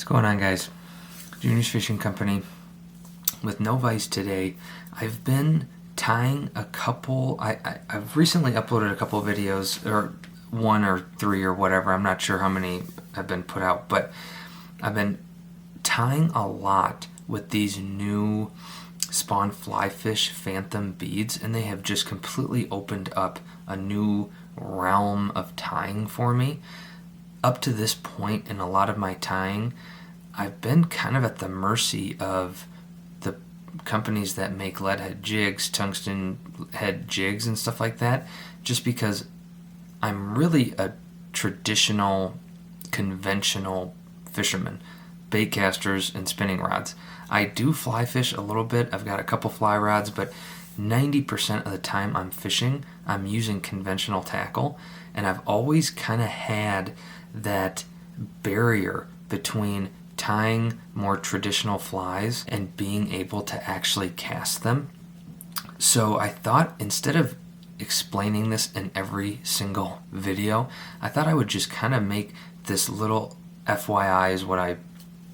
What's going on, guys? Junior's Fishing Company with no vise today. I've been tying a couple, I've recently uploaded a couple of videos, or one or three or whatever, I'm not sure how many have been put out, but I've been tying a lot with these new spawn fly fish fathom beads, and they have just completely opened up a new realm of tying for me. Up to this point in a lot of my tying, I've been kind of at the mercy of the companies that make lead head jigs, tungsten head jigs and stuff like that, just because I'm really a traditional, conventional fisherman. Bait casters and spinning rods. I do fly fish a little bit. I've got a couple fly rods, but 90% of the time I'm fishing, I'm using conventional tackle, and I've always kind of had that barrier between tying more traditional flies and being able to actually cast them. So I thought, instead of explaining this in every single video, I thought I would just kind of make this little FYI is what I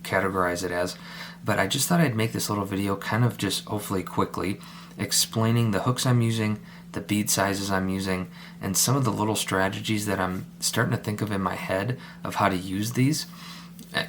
categorize it as, but I just thought I'd make this little video kind of just hopefully quickly explaining the hooks I'm using, the bead sizes I'm using, and some of the little strategies that I'm starting to think of in my head of how to use these.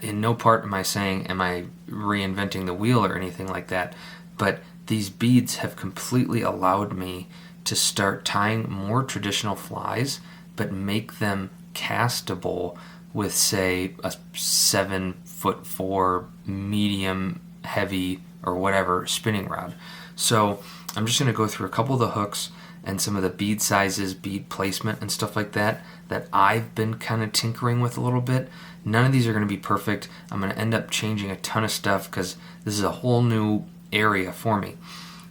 In no part am I saying am I reinventing the wheel or anything like that, but these beads have completely allowed me to start tying more traditional flies but make them castable with, say, a 7'4" medium heavy or whatever spinning rod. So I'm just going to go through a couple of the hooks and some of the bead sizes, bead placement and stuff like that I've been kind of tinkering with a little bit. None of these are going to be perfect. I'm going to end up changing a ton of stuff because this is a whole new area for me.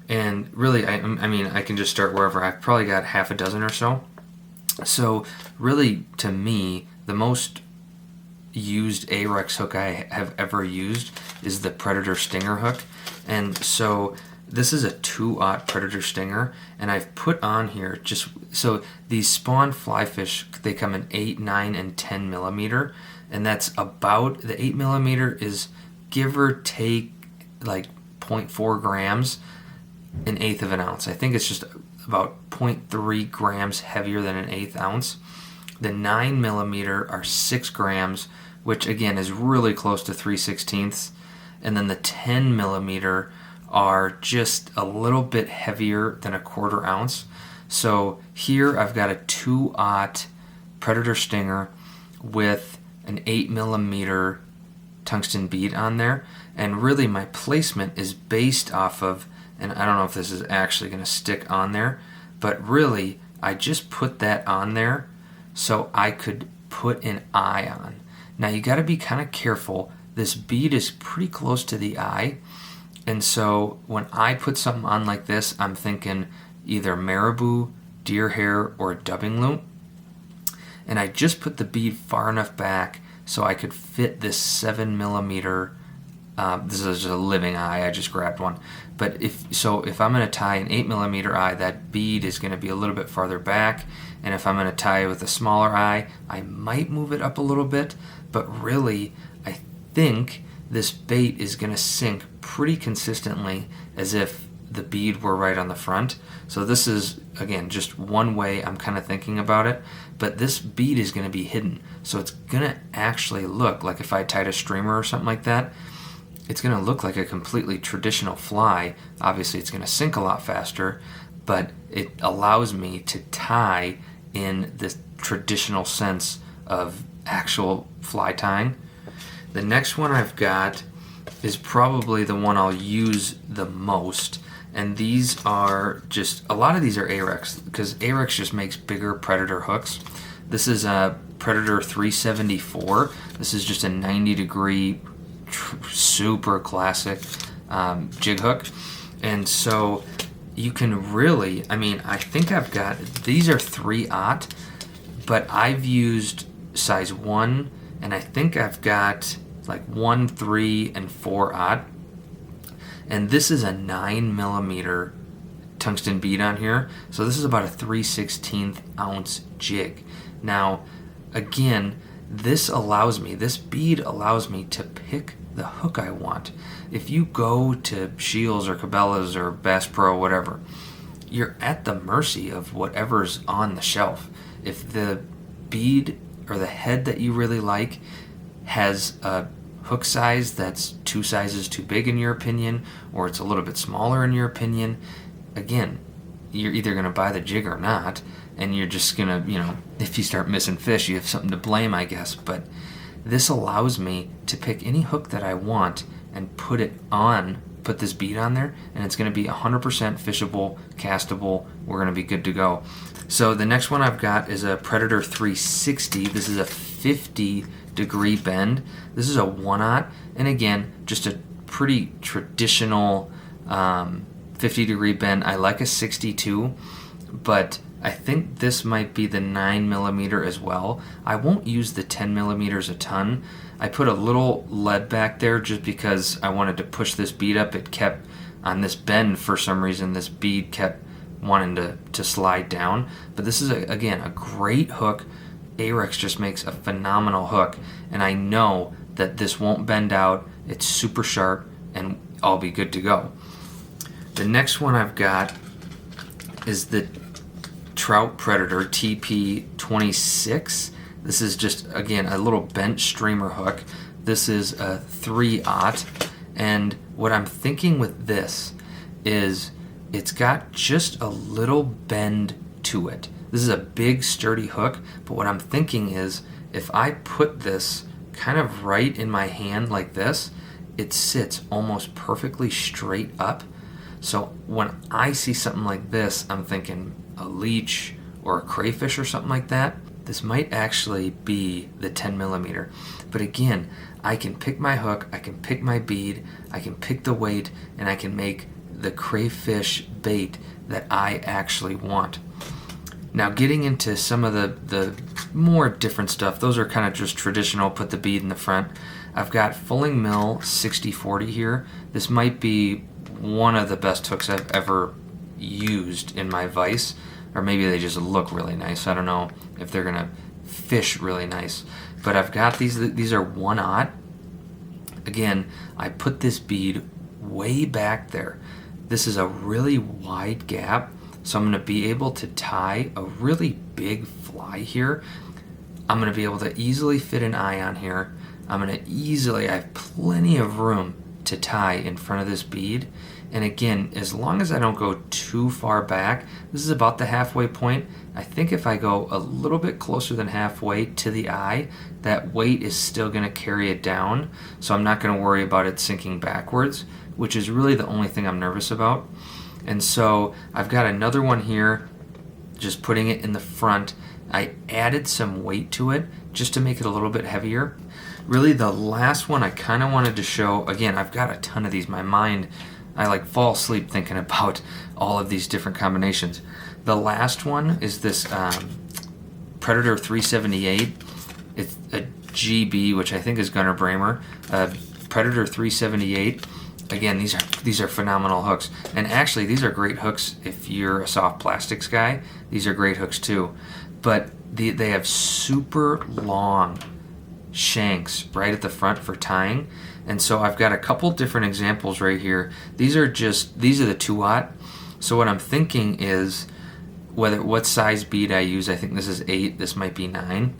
And really, I mean, I can just start wherever. I've probably got half a dozen or so. So really, to me, the most used Ahrex hook I have ever used is the Predator Stinger hook. And so this is a 2/0 Predator Stinger, and I've put on here just so these spawn fly fish, they come in 8, 9, and 10 millimeter, and that's about, the 8 millimeter is give or take like 0.4 grams, an eighth of an ounce. I think it's just about 0.3 grams heavier than an eighth ounce. The 9 millimeter are 6 grams, which again is really close to 3/16, and then the 10 millimeter are just a little bit heavier than a 1/4 ounce. So here I've got a 2/0 Predator Stinger with an 8 millimeter tungsten bead on there, and really my placement is based off of, and I don't know if this is actually going to stick on there, but really I just put that on there so I could put an eye on. Now you got to be kind of careful. This bead is pretty close to the eye, and so when I put something on like this, I'm thinking either marabou, deer hair, or a dubbing loop. And I just put the bead far enough back so I could fit this 7 millimeter. This is a living eye, I just grabbed one. But if I'm going to tie an 8 millimeter eye, that bead is going to be a little bit farther back. And if I'm going to tie with a smaller eye, I might move it up a little bit. But really, I think this bait is going to sink pretty consistently as if the bead were right on the front. So this is, again, just one way I'm kind of thinking about it, but this bead is going to be hidden. So it's going to actually look like, if I tied a streamer or something like that, it's going to look like a completely traditional fly. Obviously it's going to sink a lot faster, but it allows me to tie in the traditional sense of actual fly tying. The next one I've got is probably the one I'll use the most, and these are just, a lot of these are Ahrex, because Ahrex just makes bigger Predator hooks. This is a Predator 374. This is just a 90-degree, super classic jig hook, and so you can really, I mean, I think I've got, these are 3/0, but I've used size 1, and I think I've got like 1, 3, and 4/0, and this is a 9 millimeter tungsten bead on here, so this is about a 3/16 ounce jig. Now again, this allows me, this bead allows me to pick the hook I want. If you go to Scheels or Cabela's or Bass Pro, whatever, you're at the mercy of whatever's on the shelf. If the bead or the head that you really like has a hook size that's 2 sizes too big in your opinion, or it's a little bit smaller in your opinion, again, you're either going to buy the jig or not, and you're just going to, if you start missing fish, you have something to blame, I guess. But this allows me to pick any hook that I want and put this bead on there, and it's going to be 100% fishable, castable. We're going to be good to go. So the next one I've got is a Predator 360. This is a 50-degree bend. This is a 1/0, and again, just a pretty traditional 50-degree bend. I like a 62, but I think this might be the 9mm as well. I won't use the 10mm a ton. I put a little lead back there just because I wanted to push this bead up. It kept on this bend for some reason. This bead kept wanting to slide down. But this is, again, a great hook. Ahrex just makes a phenomenal hook, and I know that this won't bend out. It's super sharp, and I'll be good to go. The next one I've got is the Trout Predator TP26. This is just, again, a little bent streamer hook. This is a 3/0, and what I'm thinking with this is it's got just a little bend to it. This is a big sturdy hook, but what I'm thinking is if I put this kind of right in my hand like this, it sits almost perfectly straight up. So when I see something like this, I'm thinking a leech or a crayfish or something like that. This might actually be the 10mm. But again, I can pick my hook, I can pick my bead, I can pick the weight, and I can make the crayfish bait that I actually want. Now, getting into some of the more different stuff, those are kind of just traditional, put the bead in the front. I've got Fulling Mill 60/40 here. This might be one of the best hooks I've ever used in my vise, or maybe they just look really nice. I don't know if they're gonna fish really nice, but I've got these are 1/0. Again, I put this bead way back there. This is a really wide gap, so I'm gonna be able to tie a really big fly here. I'm gonna be able to easily fit an eye on here. I have plenty of room to tie in front of this bead. And again, as long as I don't go too far back, this is about the halfway point. I think if I go a little bit closer than halfway to the eye, that weight is still going to carry it down. So I'm not going to worry about it sinking backwards, which is really the only thing I'm nervous about. And so I've got another one here, just putting it in the front. I added some weight to it just to make it a little bit heavier. Really, the last one I kind of wanted to show, again, I've got a ton of these. My mind, I fall asleep thinking about all of these different combinations. The last one is this Predator 378. It's a GB, which I think is Gunnar Bramer. Predator 378. Again, these are phenomenal hooks. And actually, these are great hooks if you're a soft plastics guy. These are great hooks too. But they have super long shanks right at the front for tying. And so I've got a couple different examples right here. These are the 2/0. So what I'm thinking is what size bead I use. I think this is 8, this might be 9.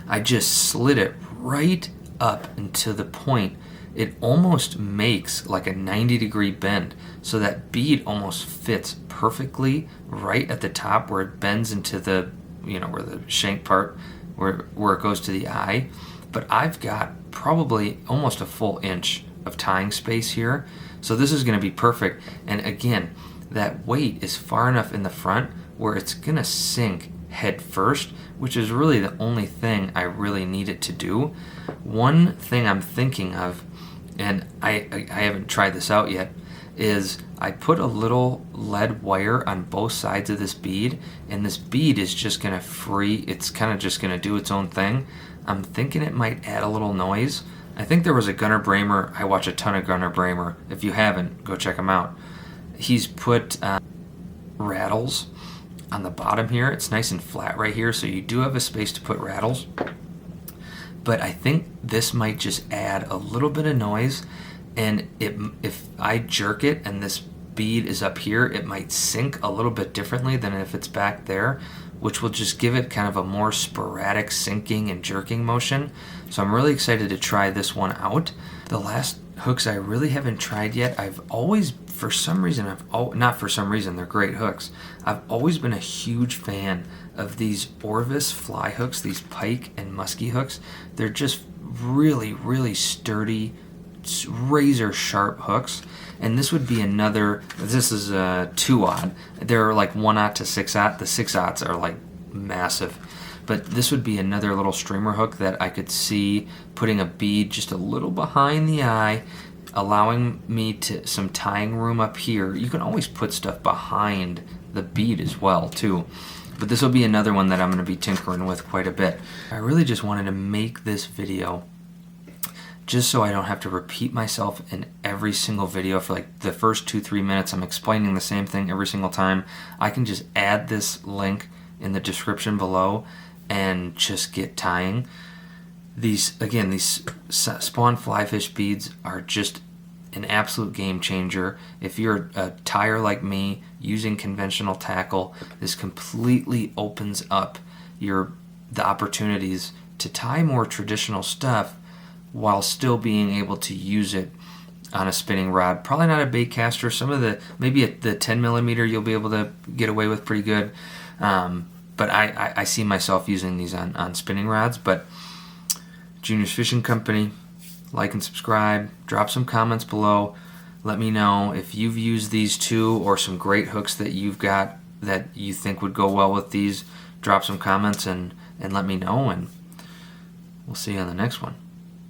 I just slid it right up into the point. It almost makes like a 90-degree bend. So that bead almost fits perfectly right at the top where it bends into the, where the shank part, where it goes to the eye. But I've got probably almost a full inch of tying space here. So this is going to be perfect. And again, that weight is far enough in the front where it's going to sink head first, which is really the only thing I really need it to do. One thing I'm thinking of, and I haven't tried this out yet, is I put a little lead wire on both sides of this bead, and this bead is just going to it's kind of just going to do its own thing. I'm thinking it might add a little noise. I think there was a Gunnar Bramer. I watch a ton of Gunnar Bramer. If you haven't, go check him out. He's put rattles on the bottom here. It's nice and flat right here, so you do have a space to put rattles. but I think this might just add a little bit of noise, and if I jerk it and this bead is up here, it might sink a little bit differently than if it's back there, which will just give it kind of a more sporadic sinking and jerking motion. So I'm really excited to try this one out. The last hooks I really haven't tried yet. I've always, for some reason, not for some reason, they're great hooks. I've always been a huge fan of these Orvis fly hooks, these pike and musky hooks. They're just really, really sturdy, razor sharp hooks. And this would be another, this is a 2-aught. They're like 1-aught to 6-aught. The 6-aughts are like massive. But this would be another little streamer hook that I could see putting a bead just a little behind the eye, allowing me to some tying room up here. You can always put stuff behind the bead as well too. But this will be another one that I'm going to be tinkering with quite a bit. I really just wanted to make this video just so I don't have to repeat myself in every single video for like the first 2-3 minutes. I'm explaining the same thing every single time. I can just add this link in the description below and just get tying. These spawn flyfish beads are just an absolute game changer. If you're a tyer like me using conventional tackle, this completely opens up the opportunities to tie more traditional stuff while still being able to use it on a spinning rod. Probably not a bait caster. Some of maybe the 10mm you'll be able to get away with pretty good. But I see myself using these on spinning rods. But Junior's Fishing Company, like and subscribe. Drop some comments below. Let me know if you've used these too, or some great hooks that you've got that you think would go well with these. Drop some comments and let me know, and we'll see you on the next one.